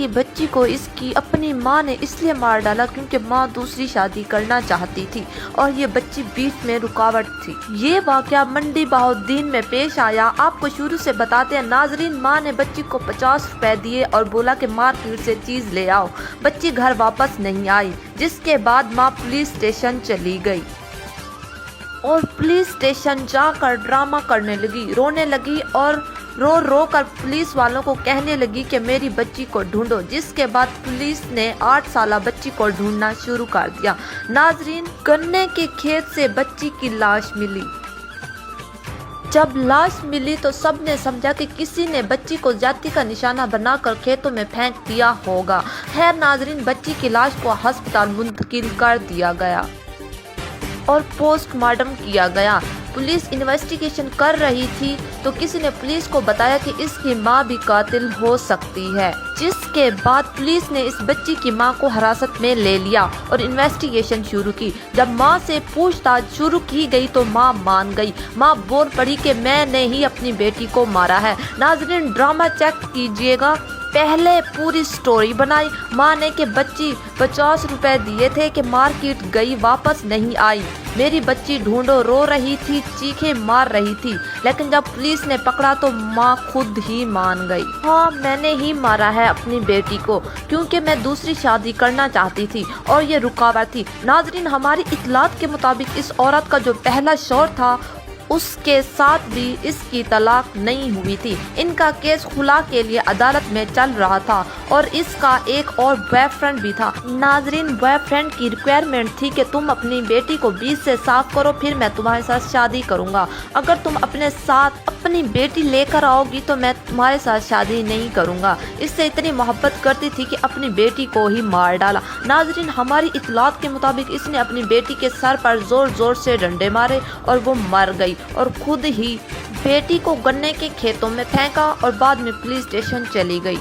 کی بچی کو اس کی اپنی ماں نے اس لیے مار ڈالا کیونکہ ماں دوسری شادی کرنا چاہتی تھی اور یہ بچی بیچ میں رکاوٹ تھی۔ یہ واقعہ منڈی بہاؤالدین میں پیش آیا۔ آپ کو شروع سے بتاتے ہیں ناظرین، ماں نے بچی کو 50 روپے دیے اور بولا کہ مارکیٹ سے چیز لے آؤ۔ بچی گھر واپس نہیں آئی، جس کے بعد ماں پولیس اسٹیشن چلی گئی اور پولیس اسٹیشن جا کر ڈرامہ کرنے لگی، رونے لگی اور رو رو کر پولیس والوں کو کہنے لگی کہ میری بچی کو ڈھونڈو، جس کے بعد پولیس نے 8 سالہ بچی کو ڈھونڈنا شروع کر دیا۔ ناظرین، گنے کے کھیت سے بچی کی لاش ملی۔ جب لاش ملی تو سب نے سمجھا کہ کسی نے بچی کو زیادتی کا نشانہ بنا کر کھیتوں میں پھینک دیا ہوگا۔ خیر ناظرین، بچی کی لاش کو ہسپتال منتقل کر دیا گیا اور پوسٹ مارٹم کیا گیا۔ پولیس انویسٹیگیشن کر رہی تھی تو کسی نے پولیس کو بتایا کہ اس کی ماں بھی قاتل ہو سکتی ہے، جس کے بعد پولیس نے اس بچی کی ماں کو حراست میں لے لیا اور انویسٹیگیشن شروع کی۔ جب ماں سے پوچھ تاچھ شروع کی گئی تو ماں مان گئی۔ ماں بول پڑی کہ میں نے ہی اپنی بیٹی کو مارا ہے۔ ناظرین، ڈرامہ چیک کیجئے گا۔ پہلے پوری سٹوری بنائی ماں نے کہ بچی 50 روپے دیے تھے کہ مارکیٹ گئی، واپس نہیں آئی، میری بچی ڈھونڈو، رو رہی تھی، چیخیں مار رہی تھی، لیکن جب پولیس نے پکڑا تو ماں خود ہی مان گئی۔ ہاں، میں نے ہی مارا ہے اپنی بیٹی کو کیونکہ میں دوسری شادی کرنا چاہتی تھی اور یہ رکاوٹ تھی۔ ناظرین، ہماری اطلاعات کے مطابق اس عورت کا جو پہلا شوہر تھا اس کے ساتھ بھی اس کی طلاق نہیں ہوئی تھی۔ ان کا کیس خلا کے لیے عدالت میں چل رہا تھا اور اس کا ایک اور بوائے فرینڈ بھی تھا۔ ناظرین، بوائے فرینڈ کی ریکوائرمنٹ تھی کہ تم اپنی بیٹی کو 20 سے صاف کرو، پھر میں تمہارے ساتھ شادی کروں گا۔ اگر تم اپنے ساتھ اپنی بیٹی لے کر آؤ گی تو میں تمہارے ساتھ شادی نہیں کروں گا۔ اس سے اتنی محبت کرتی تھی کہ اپنی بیٹی کو ہی مار ڈالا۔ ناظرین، ہماری اطلاعات کے مطابق اس نے اپنی بیٹی کے سر پر زور زور سے ڈنڈے مارے اور وہ مر گئی اور خود ہی بیٹی کو گنے کے کھیتوں میں پھینکا اور بعد میں پولیس اسٹیشن چلی گئی۔